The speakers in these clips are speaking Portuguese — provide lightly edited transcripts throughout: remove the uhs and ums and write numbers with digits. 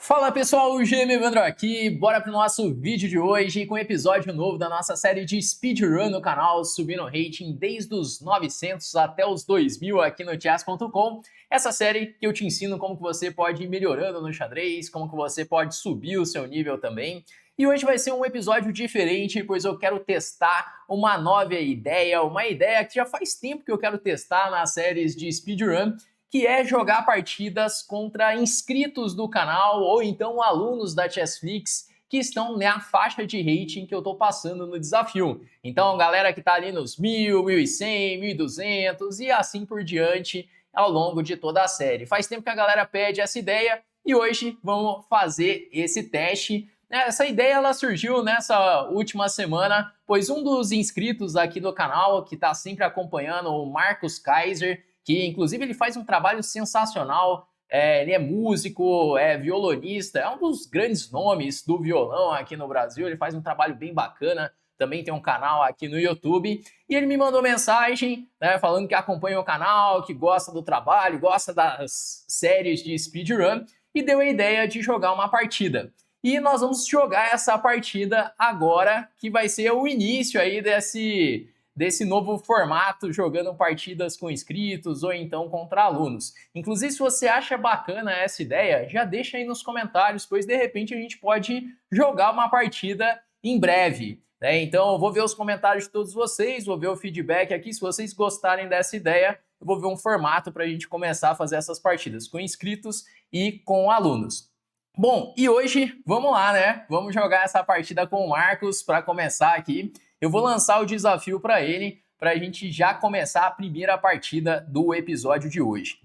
Fala pessoal, o GM Evandro aqui, bora pro nosso vídeo de hoje com um episódio novo da nossa série de speedrun no canal, subindo o rating desde os 900 até os 2000 aqui no chess.com. Essa série que eu te ensino como que você pode ir melhorando no xadrez, como que você pode subir o seu nível também. E hoje vai ser um episódio diferente, pois eu quero testar uma nova ideia, uma ideia que já faz tempo que eu quero testar nas séries de speedrun, que é jogar partidas contra inscritos do canal ou então alunos da Chessflix que estão na faixa de rating que eu estou passando no desafio. Então, galera que está ali nos 1000, 1100, 1200 e assim por diante ao longo de toda a série. Faz tempo que a galera pede essa ideia e hoje vamos fazer esse teste. Essa ideia ela surgiu nessa última semana, pois um dos inscritos aqui do canal, que está sempre acompanhando, o Marcos Kaiser, que inclusive ele faz um trabalho sensacional, ele é músico, é violonista, é um dos grandes nomes do violão aqui no Brasil, ele faz um trabalho bem bacana, também tem um canal aqui no YouTube, e ele me mandou mensagem, falando que acompanha o canal, que gosta do trabalho, gosta das séries de speedrun, e deu a ideia de jogar uma partida. E nós vamos jogar essa partida agora, que vai ser o início aí desse novo formato, jogando partidas com inscritos ou então contra alunos. Inclusive, se você acha bacana essa ideia, já deixa aí nos comentários, pois de repente a gente pode jogar uma partida em breve. Então, eu vou ver os comentários de todos vocês, vou ver o feedback aqui. Se vocês gostarem dessa ideia, eu vou ver um formato para a gente começar a fazer essas partidas com inscritos e com alunos. Bom, e hoje, vamos lá, Vamos jogar essa partida com o Marcos para começar aqui. Eu vou lançar o desafio para ele, para a gente já começar a primeira partida do episódio de hoje.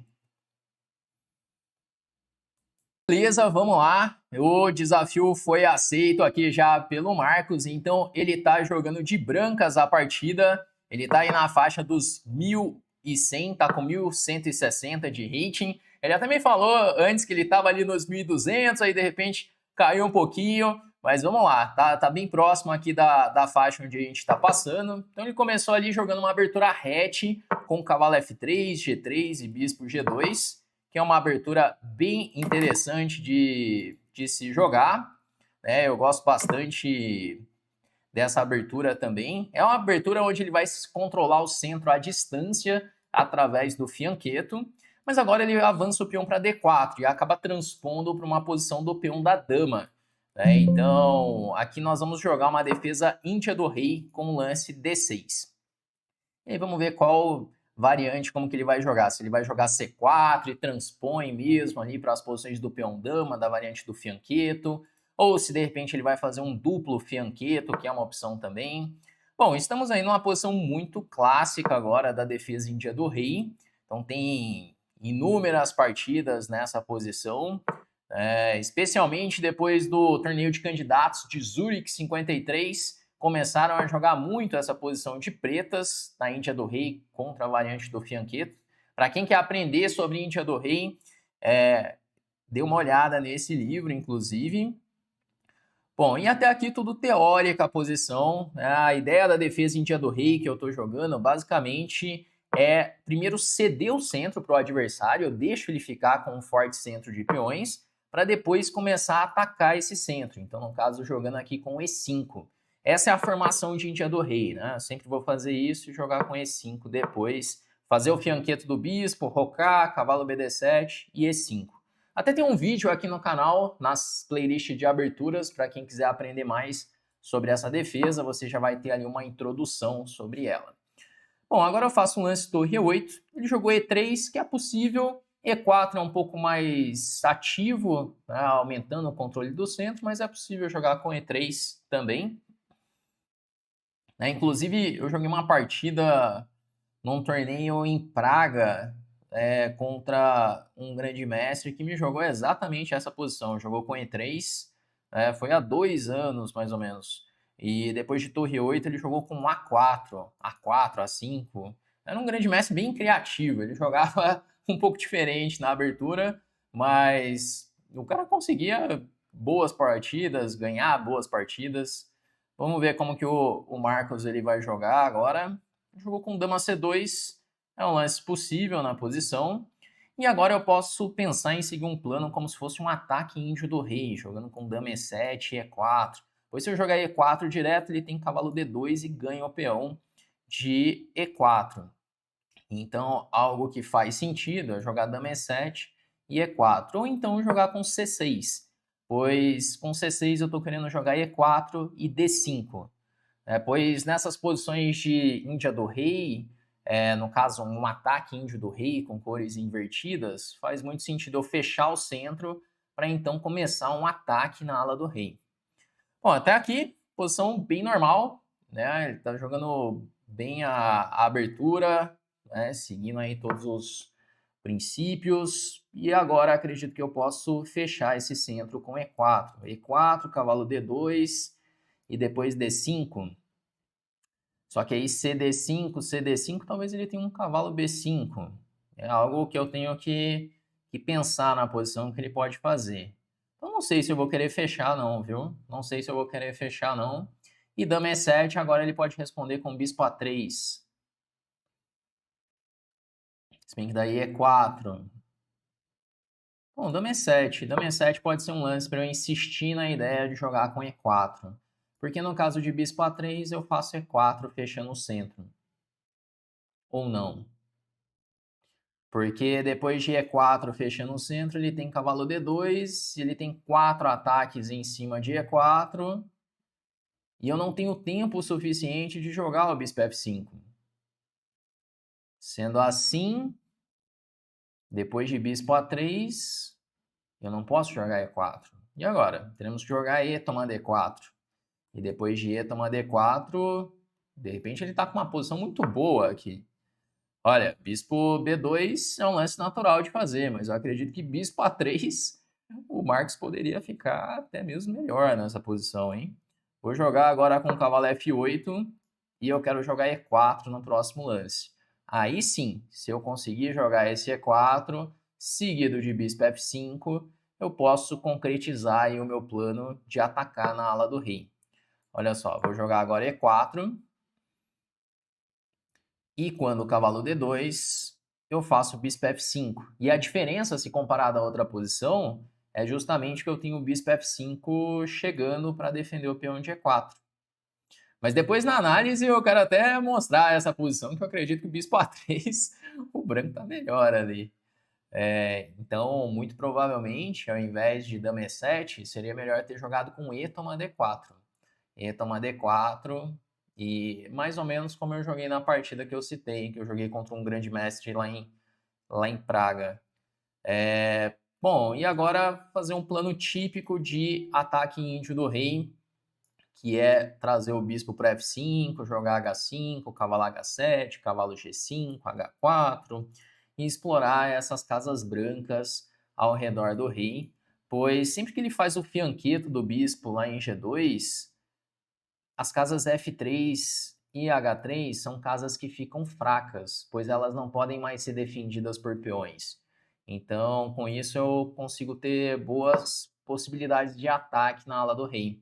Beleza, vamos lá. O desafio foi aceito aqui já pelo Marcos, então ele está jogando de brancas a partida. Ele está aí na faixa dos 1100, tá com 1160 de rating. Ele até me falou antes que ele estava ali nos 1200, aí de repente caiu um pouquinho. Mas vamos lá, tá bem próximo aqui da faixa onde a gente está passando. Então ele começou ali jogando uma abertura hatch com cavalo F3, G3 e bispo G2, que é uma abertura bem interessante de se jogar. Eu gosto bastante dessa abertura também. É uma abertura onde ele vai controlar o centro à distância através do fianqueto. Mas agora ele avança o peão para D4 e acaba transpondo para uma posição do peão da dama. Então, aqui nós vamos jogar uma defesa índia do rei com o lance D6. E aí vamos ver qual variante, como que ele vai jogar. Se ele vai jogar C4 e transpõe mesmo ali para as posições do peão dama, da variante do fianqueto, ou se de repente ele vai fazer um duplo fianqueto, que é uma opção também. Bom, estamos aí numa posição muito clássica agora da defesa índia do rei. Então tem inúmeras partidas nessa posição. Especialmente depois do torneio de candidatos de Zurich 53, começaram a jogar muito essa posição de pretas na Índia do Rei contra a variante do fianqueto. Para quem quer aprender sobre Índia do Rei, dê uma olhada nesse livro, inclusive. Bom, e até aqui tudo teórica a posição. A ideia da defesa Índia do Rei que eu estou jogando, basicamente, é primeiro ceder o centro para o adversário, eu deixo ele ficar com um forte centro de peões, para depois começar a atacar esse centro. Então, no caso, jogando aqui com E5. Essa é a formação de Índia do Rei, Eu sempre vou fazer isso e jogar com E5 depois. Fazer o fianqueto do bispo, rocar, cavalo BD7 e E5. Até tem um vídeo aqui no canal, nas playlists de aberturas, para quem quiser aprender mais sobre essa defesa, você já vai ter ali uma introdução sobre ela. Bom, agora eu faço um lance torre E8, ele jogou E3, que é possível. E4 é um pouco mais ativo, aumentando o controle do centro, mas é possível jogar com E3 também. Inclusive, eu joguei uma partida num torneio em Praga contra um grande mestre que me jogou exatamente essa posição. Jogou com E3, foi há 2 anos mais ou menos. E depois de torre 8 ele jogou com A4, A4, A5. Era um grande mestre bem criativo, ele jogava um pouco diferente na abertura, mas o cara conseguia boas partidas, ganhar boas partidas. Vamos ver como que o Marcos ele vai jogar agora. Jogou com dama C2, é um lance possível na posição. E agora eu posso pensar em seguir um plano como se fosse um ataque índio do rei, jogando com dama E7 e E4. Pois se eu jogar E4 direto, ele tem cavalo D2 e ganha o peão de E4. Então, algo que faz sentido é jogar dama E7 e E4. Ou então jogar com C6, pois com C6 eu estou querendo jogar E4 e D5. Pois nessas posições de Índia do rei, no caso um ataque índio do rei com cores invertidas, faz muito sentido eu fechar o centro para então começar um ataque na ala do rei. Bom, até aqui, posição bem normal, né? Ele está jogando bem a abertura, né? Seguindo aí todos os princípios. E agora acredito que eu posso fechar esse centro com E4. E4, cavalo D2 e depois D5. Só que aí CD5, talvez ele tenha um cavalo B5. É algo que eu tenho que pensar na posição que ele pode fazer. Então não sei se eu vou querer fechar não, viu? Não sei se eu vou querer fechar não. E dama E7, agora ele pode responder com bispo A3. Se bem que daí é 4. Bom, dama E7. Dama E7 pode ser um lance para eu insistir na ideia de jogar com E4. Porque no caso de bispo A3, eu faço E4 fechando o centro. Ou não. Porque depois de E4 fechando o centro, ele tem cavalo D2, ele tem 4 ataques em cima de E4, e eu não tenho tempo suficiente de jogar o bispo F5. Sendo assim, depois de bispo A3, eu não posso jogar E4. E agora? Teremos que jogar E tomando E4. E depois de E tomando E4, de repente ele está com uma posição muito boa aqui. Olha, bispo B2 é um lance natural de fazer, mas eu acredito que bispo A3, o Marcos poderia ficar até mesmo melhor nessa posição, hein? Vou jogar agora com o cavalo F8 e eu quero jogar E4 no próximo lance. Aí sim, se eu conseguir jogar esse E4, seguido de bispo F5, eu posso concretizar aí o meu plano de atacar na ala do rei. Olha só, vou jogar agora E4. E quando o cavalo D2, eu faço o bispo F5. E a diferença, se comparada a outra posição, é justamente que eu tenho o bispo F5 chegando para defender o peão de E4. Mas depois na análise eu quero até mostrar essa posição, que eu acredito que o bispo A3, o branco está melhor ali. Então, muito provavelmente, ao invés de dama E7, seria melhor ter jogado com E toma D4. E toma D4, e mais ou menos como eu joguei na partida que eu citei, que eu joguei contra um grande mestre lá em Praga. Bom, e agora fazer um plano típico de ataque índio do rei, que é trazer o bispo para F5, jogar H5, cavalo H7, cavalo G5, H4, e explorar essas casas brancas ao redor do rei, pois sempre que ele faz o fianqueto do bispo lá em G2, as casas F3 e H3 são casas que ficam fracas, pois elas não podem mais ser defendidas por peões. Então, com isso, eu consigo ter boas possibilidades de ataque na ala do rei.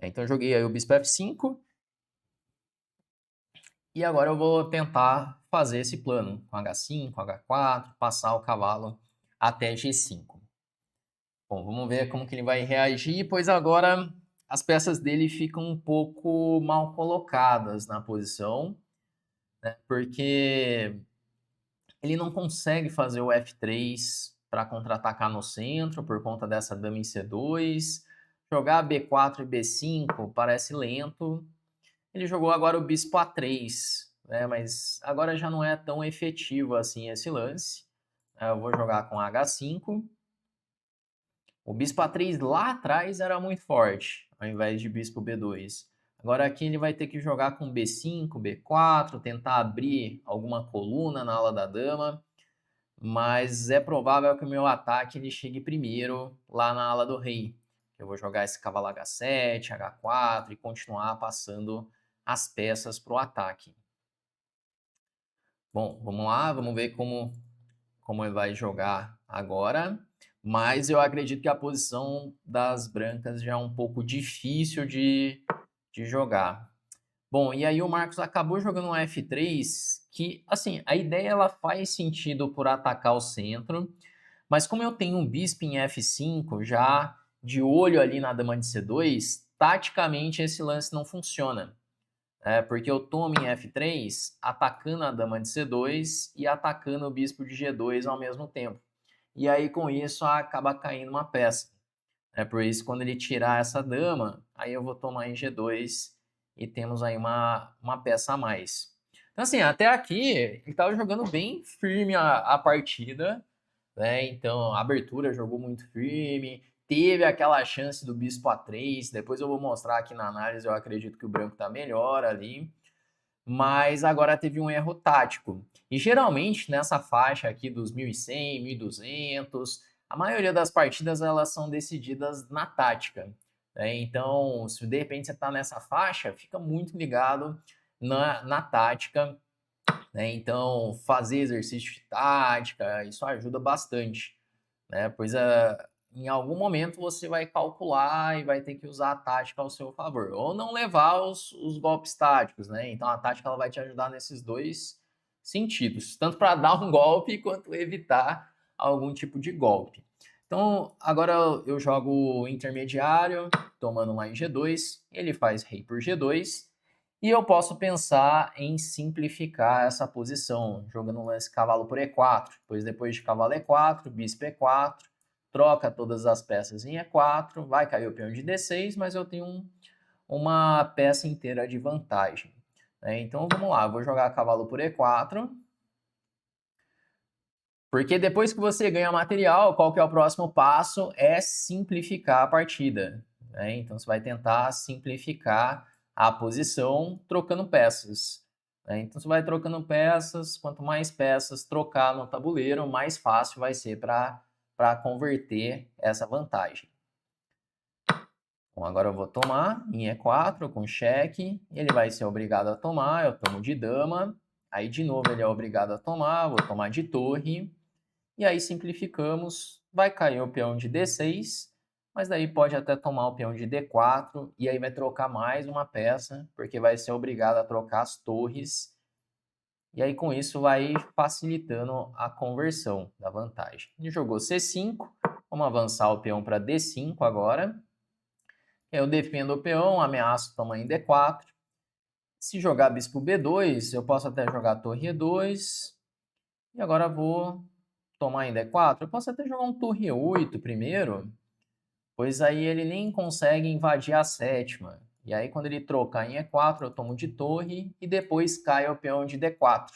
Então, eu joguei aí o bispo F5. E agora eu vou tentar fazer esse plano com H5, H4, passar o cavalo até G5. Bom, vamos ver como que ele vai reagir, pois agora as peças dele ficam um pouco mal colocadas na posição, né? Porque ele não consegue fazer o F3 para contra-atacar no centro por conta dessa dama em C2. Jogar B4 e B5 parece lento. Ele jogou agora o bispo A3, né? Mas agora já não é tão efetivo assim esse lance. Eu vou jogar com H5. O bispo A3 lá atrás era muito forte, ao invés de bispo B2. Agora aqui ele vai ter que jogar com B5, B4, tentar abrir alguma coluna na ala da dama, mas é provável que o meu ataque ele chegue primeiro lá na ala do rei. Eu vou jogar esse cavalo H7, H4 e continuar passando as peças para o ataque. Bom, vamos lá, vamos ver como ele vai jogar agora. Mas eu acredito que a posição das brancas já é um pouco difícil de jogar. Bom, e aí o Marcos acabou jogando um F3 que, assim, a ideia ela faz sentido por atacar o centro, mas como eu tenho um bispo em F5 já de olho ali na dama de C2, taticamente esse lance não funciona. Porque eu tomo em F3 atacando a dama de C2 e atacando o bispo de G2 ao mesmo tempo. E aí com isso acaba caindo uma peça. Por isso, quando ele tirar essa dama, aí eu vou tomar em G2 e temos aí uma peça a mais. Então, assim, até aqui ele estava jogando bem firme a partida, né? Então, a abertura jogou muito firme, teve aquela chance do bispo A3, depois eu vou mostrar aqui na análise, eu acredito que o branco está melhor ali, mas agora teve um erro tático. E geralmente nessa faixa aqui dos 1100, 1200, a maioria das partidas elas são decididas na tática. Então, se de repente você está nessa faixa, fica muito ligado na tática, né? Então, fazer exercício de tática, isso ajuda bastante, né? Pois em algum momento você vai calcular e vai ter que usar a tática ao seu favor, ou não levar os golpes táticos, né? Então, a tática ela vai te ajudar nesses dois sentidos, tanto para dar um golpe quanto evitar algum tipo de golpe. Então, agora eu jogo intermediário, tomando lá em G2, ele faz rei por G2, e eu posso pensar em simplificar essa posição, jogando um lance cavalo por E4, pois depois de cavalo E4, bispo E4, troca todas as peças em E4, vai cair o peão de D6, mas eu tenho uma peça inteira de vantagem. Então vamos lá, vou jogar cavalo por E4, porque depois que você ganha material, qual que é o próximo passo? É simplificar a partida. Então você vai tentar simplificar a posição trocando peças. Então você vai trocando peças, quanto mais peças trocar no tabuleiro, mais fácil vai ser para converter essa vantagem. Bom, agora eu vou tomar em E4 com cheque, ele vai ser obrigado a tomar, eu tomo de dama, aí de novo ele é obrigado a tomar, vou tomar de torre, e aí simplificamos, vai cair o peão de D6, mas daí pode até tomar o peão de D4, e aí vai trocar mais uma peça, porque vai ser obrigado a trocar as torres, e aí com isso vai facilitando a conversão da vantagem. Ele jogou C5, vamos avançar o peão para D5 agora. Eu defendo o peão, ameaço tomar em D4. Se jogar bispo B2, eu posso até jogar torre E2. E agora vou tomar em D4. Eu posso até jogar um torre E8 primeiro, pois aí ele nem consegue invadir a sétima. E aí quando ele trocar em E4, eu tomo de torre e depois cai o peão de D4.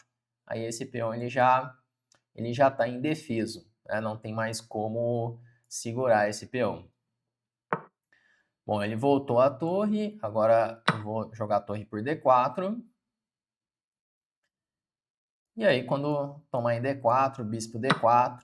Aí esse peão ele já está indefeso, né? Não tem mais como segurar esse peão. Bom, ele voltou à torre, agora eu vou jogar a torre por D4. E aí, quando tomar em D4, bispo D4,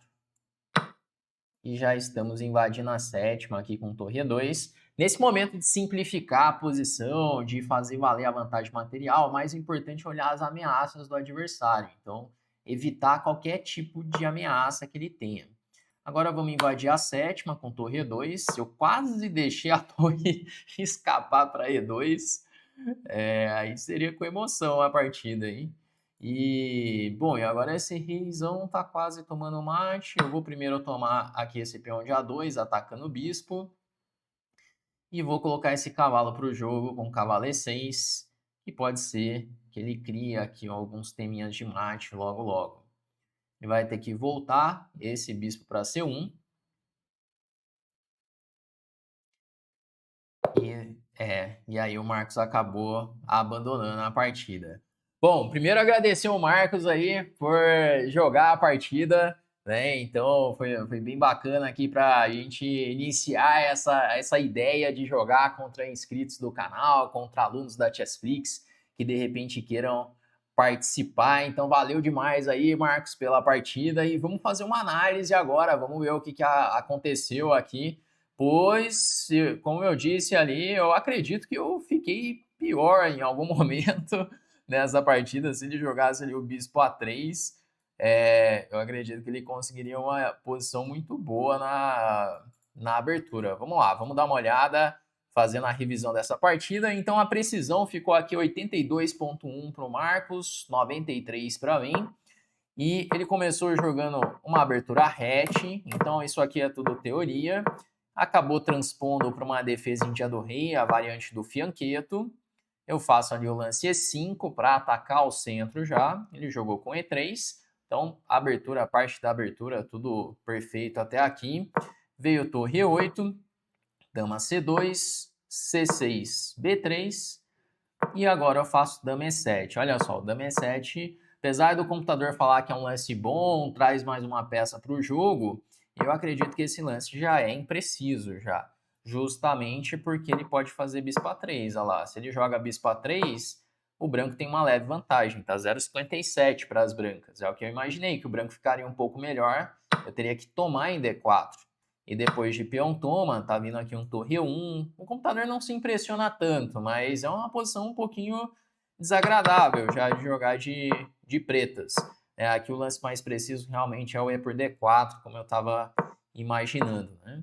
e já estamos invadindo a sétima aqui com torre E2. Nesse momento de simplificar a posição, de fazer valer a vantagem material, o mais importante é olhar as ameaças do adversário. Então, evitar qualquer tipo de ameaça que ele tenha. Agora vamos invadir a sétima com torre E2. Eu quase deixei a torre escapar para E2. Aí seria com emoção a partida, hein? E, bom, e agora esse reizão tá quase tomando mate. Eu vou primeiro tomar aqui esse peão de A2, atacando o bispo. E vou colocar esse cavalo para o jogo com cavalo E6, que pode ser que ele crie aqui alguns teminhas de mate logo logo. Ele vai ter que voltar esse bispo para C1. E aí o Marcos acabou abandonando a partida. Bom, primeiro agradecer o Marcos aí por jogar a partida, né? Então foi bem bacana aqui para a gente iniciar essa ideia de jogar contra inscritos do canal, contra alunos da Chessflix que de repente queiram participar. Então valeu demais aí, Marcos, pela partida e vamos fazer uma análise agora, vamos ver o que aconteceu aqui. Pois, como eu disse ali, eu acredito que eu fiquei pior em algum momento nessa partida. Se ele jogasse ali o bispo A3, eu acredito que ele conseguiria uma posição muito boa na abertura. Vamos lá, vamos dar uma olhada, fazendo a revisão dessa partida. Então a precisão ficou aqui 82,1 para o Marcos, 93 para mim. E ele começou jogando uma abertura hatch, então isso aqui é tudo teoria. Acabou transpondo para uma defesa em dia do rei, a variante do fianqueto. Eu faço ali o lance E5 para atacar o centro já. Ele jogou com E3. Então, abertura, a parte da abertura, tudo perfeito até aqui. Veio torre E8, dama C2, C6, B3. E agora eu faço dama E7. Olha só, o dama E7, apesar do computador falar que é um lance bom, traz mais uma peça para o jogo, eu acredito que esse lance já é impreciso já. Justamente porque ele pode fazer bispo A3, olha lá. Se ele joga bispo A3, o branco tem uma leve vantagem, tá 0,57 para as brancas. É o que eu imaginei, que o branco ficaria um pouco melhor. Eu teria que tomar em D4. E depois de peão toma, tá vindo aqui um torre 1. O computador não se impressiona tanto, mas é uma posição um pouquinho desagradável já de jogar de pretas. Aqui o lance mais preciso realmente é o E por D4, como eu estava imaginando, né?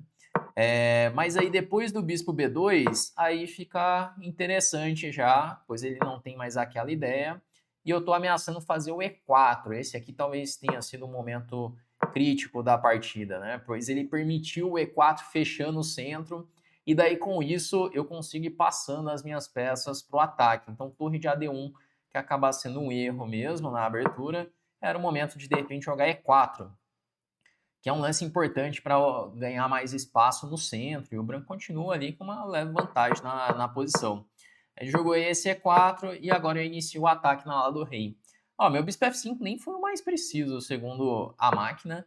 Mas aí depois do bispo B2, aí fica interessante já, pois ele não tem mais aquela ideia. E eu estou ameaçando fazer o E4. Esse aqui talvez tenha sido um momento crítico da partida, né? Pois ele permitiu o E4 fechando o centro, e daí com isso eu consigo ir passando as minhas peças para o ataque. Então torre de AD1, que acaba sendo um erro mesmo na abertura, era o momento de repente jogar E4, que é um lance importante para ganhar mais espaço no centro, e o branco continua ali com uma leve vantagem na posição. Ele jogou esse E4 e agora eu inicio o ataque na ala do rei. Ó, meu bispo F5 nem foi o mais preciso, segundo a máquina.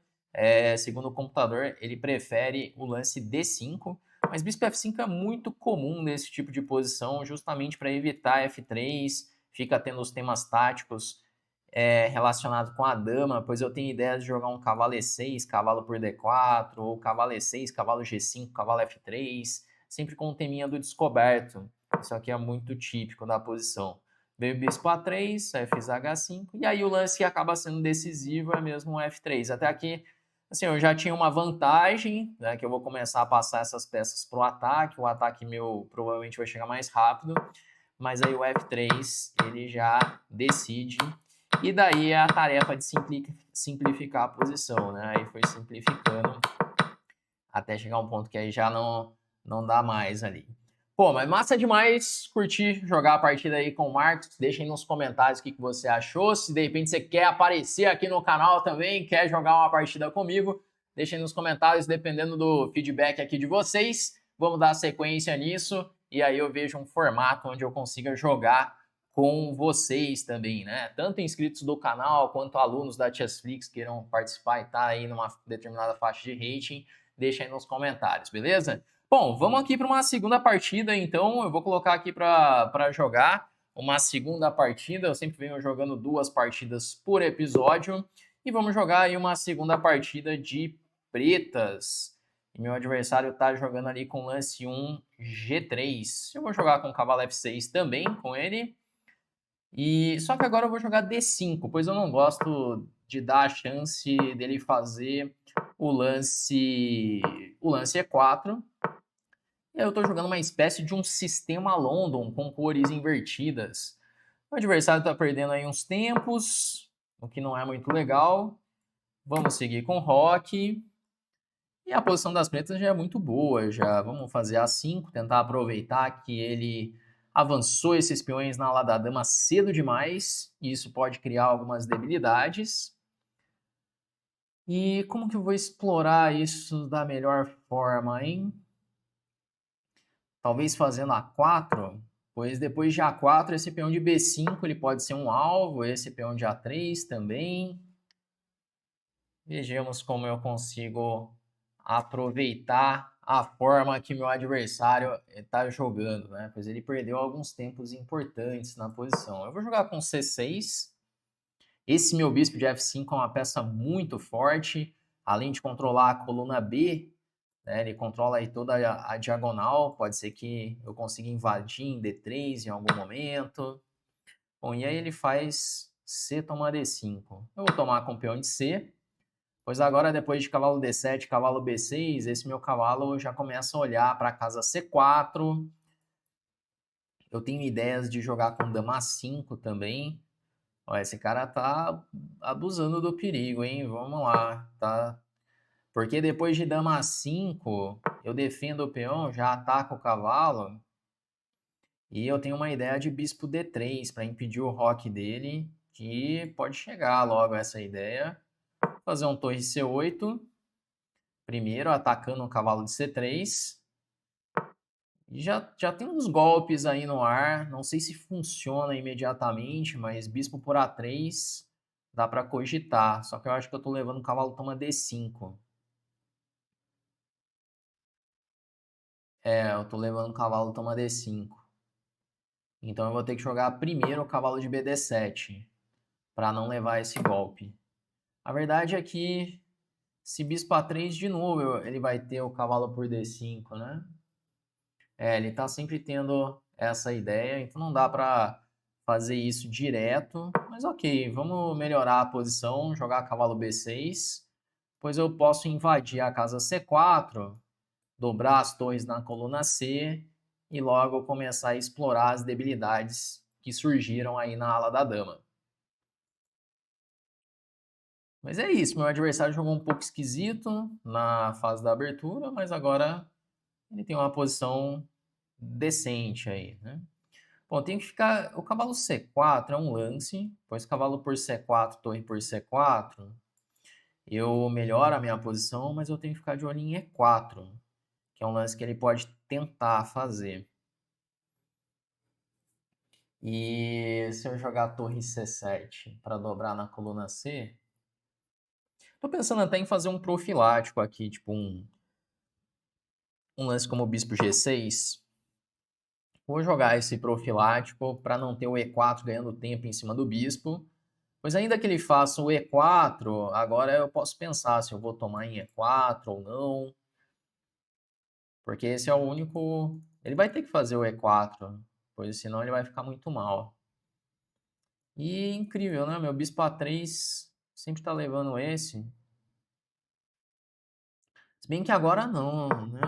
Segundo o computador, ele prefere o lance D5, mas bispo F5 é muito comum nesse tipo de posição, justamente para evitar F3, fica tendo os temas táticos relacionado com a dama, pois eu tenho ideia de jogar um cavalo E6, cavalo por D4, ou cavalo E6, cavalo G5, cavalo F3, sempre com o teminha do descoberto. Isso aqui é muito típico da posição. Veio bispo A3, aí fiz H5, e aí o lance que acaba sendo decisivo é mesmo o F3. Até aqui, assim, eu já tinha uma vantagem, né, que eu vou começar a passar essas peças para o ataque meu provavelmente vai chegar mais rápido, mas aí o F3 ele já decide. E daí é a tarefa de simplificar a posição, né? Aí foi simplificando até chegar um ponto que aí já não dá mais ali. Pô, mas massa demais curtir jogar a partida aí com o Marcos. Deixa aí nos comentários o que você achou. Se de repente você quer aparecer aqui no canal também, quer jogar uma partida comigo, deixa aí nos comentários, dependendo do feedback aqui de vocês. Vamos dar sequência nisso e aí eu vejo um formato onde eu consiga jogar com vocês também, né? Tanto inscritos do canal quanto alunos da Chessflix queiram participar e estar aí numa determinada faixa de rating, deixa aí nos comentários, beleza? Bom, vamos aqui para uma segunda partida, então eu vou colocar aqui para jogar uma segunda partida. Eu sempre venho jogando 2 partidas por episódio e vamos jogar aí uma segunda partida de pretas. E meu adversário está jogando ali com lance 1 G3. Eu vou jogar com cavalo F6 também com ele. E só que agora eu vou jogar D5, pois eu não gosto de dar a chance dele fazer o lance E4. Eu estou jogando uma espécie de um sistema London com cores invertidas. O adversário está perdendo aí uns tempos, o que não é muito legal. Vamos seguir com Roque. E a posição das pretas já é muito boa, já. Vamos fazer A5, tentar aproveitar que ele avançou esses peões na ala da dama cedo demais, e isso pode criar algumas debilidades. E como que eu vou explorar isso da melhor forma, hein? Talvez fazendo A4, pois depois de A4, esse peão de B5 ele pode ser um alvo, esse peão de A3 também. Vejamos como eu consigo aproveitar a forma que meu adversário está jogando, né? Pois ele perdeu alguns tempos importantes na posição. Eu vou jogar com C6. Esse meu bispo de F5 é uma peça muito forte, além de controlar a coluna B, né? Ele controla aí toda a diagonal, pode ser que eu consiga invadir em D3 em algum momento. Bom, e aí ele faz C toma D5. Eu vou tomar com o peão de C. Pois agora, depois de cavalo D7, cavalo B6, esse meu cavalo já começa a olhar para a casa C4. Eu tenho ideias de jogar com dama 5 também. Ó, esse cara tá abusando do perigo, hein? Vamos lá, tá? Porque depois de dama 5, eu defendo o peão, já ataco o cavalo. E eu tenho uma ideia de bispo D3 para impedir o roque dele, que pode chegar logo essa ideia. Fazer um torre C8, primeiro atacando o cavalo de C3. E já tem uns golpes aí no ar, não sei se funciona imediatamente, mas bispo por A3 dá para cogitar. Só que eu acho que eu estou levando o cavalo toma D5. É, eu estou levando o cavalo toma D5. Então eu vou ter que jogar primeiro o cavalo de BD7 para não levar esse golpe. A verdade é que se bispo A3 de novo, ele vai ter o cavalo por D5, né? É, ele tá sempre tendo essa ideia, então não dá para fazer isso direto, mas ok, vamos melhorar a posição, jogar cavalo B6, pois eu posso invadir a casa C4, dobrar as torres na coluna C e logo começar a explorar as debilidades que surgiram aí na ala da dama. Mas é isso, meu adversário jogou um pouco esquisito na fase da abertura, mas agora ele tem uma posição decente aí, né? Bom, tem que ficar... O cavalo C4 é um lance, pois cavalo por C4, torre por C4, eu melhoro a minha posição, mas eu tenho que ficar de olho em E4, que é um lance que ele pode tentar fazer. E se eu jogar torre C7 para dobrar na coluna C, tô pensando até em fazer um profilático aqui, tipo um lance como o bispo G6. Vou jogar esse profilático para não ter o E4 ganhando tempo em cima do bispo. Pois ainda que ele faça o E4, agora eu posso pensar se eu vou tomar em E4 ou não. Porque esse é o único... Ele vai ter que fazer o E4, pois senão ele vai ficar muito mal. E incrível, né? Meu bispo A3 sempre tá levando esse. Se bem que agora não, né?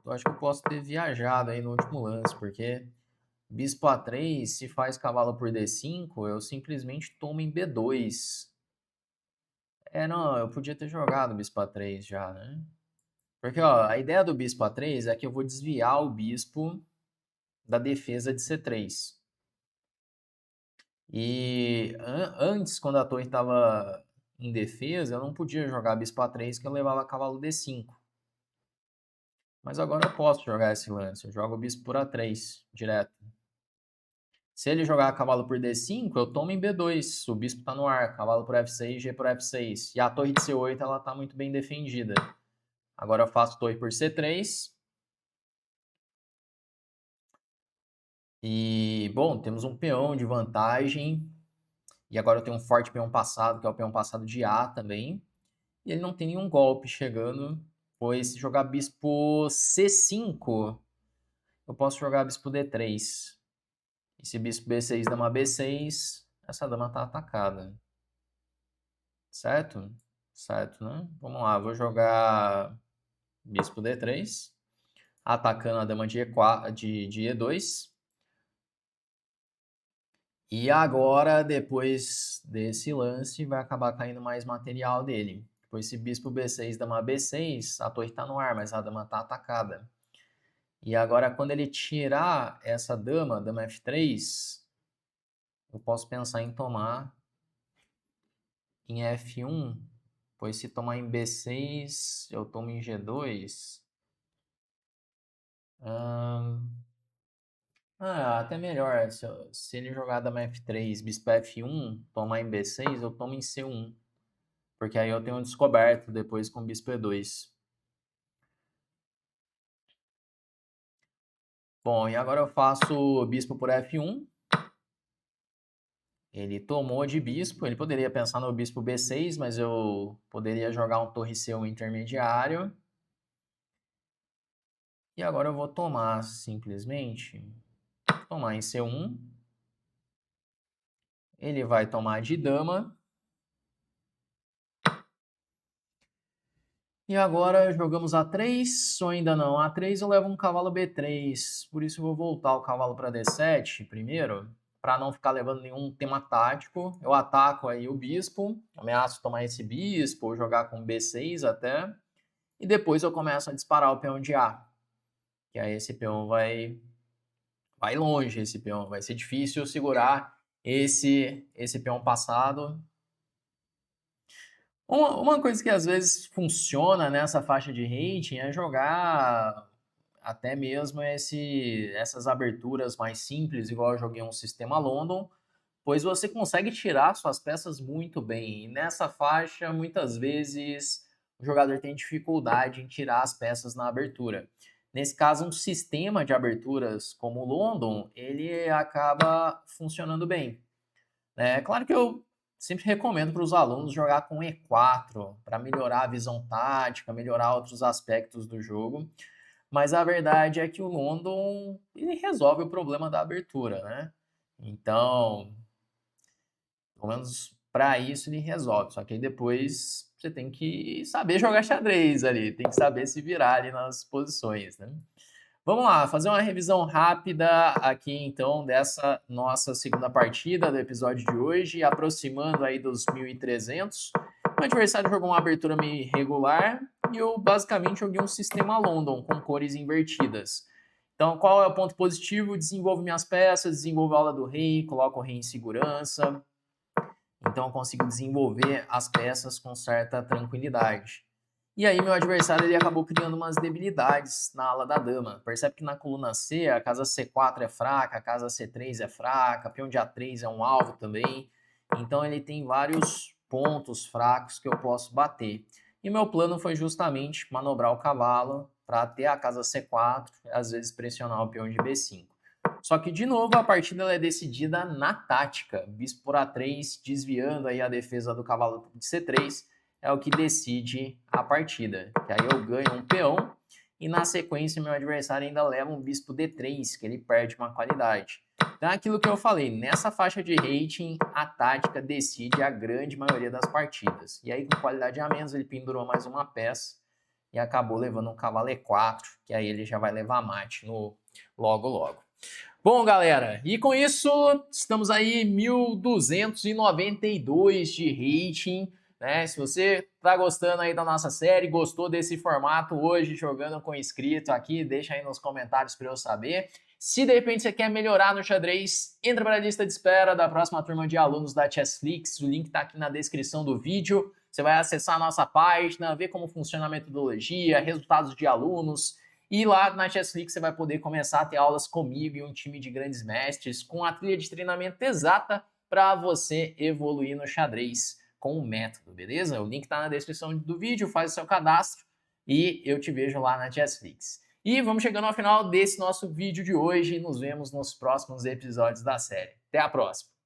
Eu acho que eu posso ter viajado aí no último lance, porque bispo A3, se faz cavalo por D5, eu simplesmente tomo em B2. É, não, eu podia ter jogado bispo A3 já, né? Porque, ó, a ideia do bispo A3 é que eu vou desviar o bispo da defesa de C3. E antes, quando a torre estava em defesa, eu não podia jogar bispo A3, que eu levava cavalo D5. Mas agora eu posso jogar esse lance. Eu jogo o bispo por A3, direto. Se ele jogar cavalo por D5, eu tomo em B2. O bispo está no ar. Cavalo por F6, G por F6. E a torre de C8 ela está muito bem defendida. Agora eu faço torre por C3. E, bom, temos um peão de vantagem. E agora eu tenho um forte peão passado, que é o peão passado de A também. E ele não tem nenhum golpe chegando, pois se jogar bispo C5, eu posso jogar bispo D3. E se bispo B6, dama B6, essa dama tá atacada. Certo? Certo, né? Vamos lá, vou jogar bispo D3, atacando a dama de E2. E agora, depois desse lance, vai acabar caindo mais material dele. Depois, esse bispo B6, dama B6, a torre está no ar, mas a dama está atacada. E agora, quando ele tirar essa dama, dama F3, eu posso pensar em tomar em F1, pois se tomar em B6, eu tomo em G2. Até melhor. Se ele jogar dama F3, bispo F1, tomar em B6, eu tomo em C1. Porque aí eu tenho um descoberto depois com bispo E2. Bom, e agora eu faço bispo por F1. Ele tomou de bispo. Ele poderia pensar no bispo B6, mas eu poderia jogar um torre C1 intermediário. E agora eu vou tomar simplesmente. Tomar em C1. Ele vai tomar de dama. E agora jogamos A3 ou ainda não? A3 eu levo um cavalo B3, por isso eu vou voltar o cavalo para D7 primeiro, para não ficar levando nenhum tema tático. Eu ataco aí o bispo, ameaço tomar esse bispo, ou jogar com B6 até, e depois eu começo a disparar o peão de A, que aí esse peão vai longe, esse peão, vai ser difícil segurar esse peão passado. Uma coisa que às vezes funciona nessa faixa de rating é jogar até mesmo essas aberturas mais simples, igual eu joguei um sistema London, pois você consegue tirar suas peças muito bem. E nessa faixa, muitas vezes, o jogador tem dificuldade em tirar as peças na abertura. Nesse caso, um sistema de aberturas como o London, ele acaba funcionando bem. É claro que eu sempre recomendo para os alunos jogar com E4 para melhorar a visão tática, melhorar outros aspectos do jogo. Mas a verdade é que o London ele resolve o problema da abertura, né? Então, pelo menos para isso ele resolve. Só que aí depois você tem que saber jogar xadrez ali, tem que saber se virar ali nas posições, né? Vamos lá, fazer uma revisão rápida aqui então dessa nossa segunda partida do episódio de hoje, aproximando aí dos 1.300. O adversário jogou uma abertura meio irregular e eu basicamente joguei um sistema London com cores invertidas. Então, qual é o ponto positivo? Desenvolvo minhas peças, desenvolvo a aula do rei, coloco o rei em segurança. Então, eu consigo desenvolver as peças com certa tranquilidade. E aí meu adversário ele acabou criando umas debilidades na ala da dama. Percebe que na coluna C a casa C4 é fraca, a casa C3 é fraca, peão de A3 é um alvo também. Então ele tem vários pontos fracos que eu posso bater. E meu plano foi justamente manobrar o cavalo para ter a casa C4 e às vezes pressionar o peão de B5. Só que, de novo, a partida ela é decidida na tática. Bispo por A3, desviando aí a defesa do cavalo de C3, é o que decide a partida. Que aí eu ganho um peão e na sequência meu adversário ainda leva um bispo D3, que ele perde uma qualidade. Então é aquilo que eu falei, nessa faixa de rating a tática decide a grande maioria das partidas. E aí com qualidade a menos ele pendurou mais uma peça e acabou levando um cavalo E4, que aí ele já vai levar mate no logo logo. Bom, galera, e com isso estamos aí 1.292 de rating, né? Se você tá gostando aí da nossa série, gostou desse formato hoje, jogando com inscrito aqui, deixa aí nos comentários para eu saber. Se de repente você quer melhorar no xadrez, entra para a lista de espera da próxima turma de alunos da Chessflix, o link está aqui na descrição do vídeo. Você vai acessar a nossa página, ver como funciona a metodologia, resultados de alunos. E lá na Chessflix você vai poder começar a ter aulas comigo e um time de grandes mestres com a trilha de treinamento exata para você evoluir no xadrez com o método, beleza? O link está na descrição do vídeo, faz o seu cadastro e eu te vejo lá na Chessflix. E vamos chegando ao final desse nosso vídeo de hoje e nos vemos nos próximos episódios da série. Até a próxima!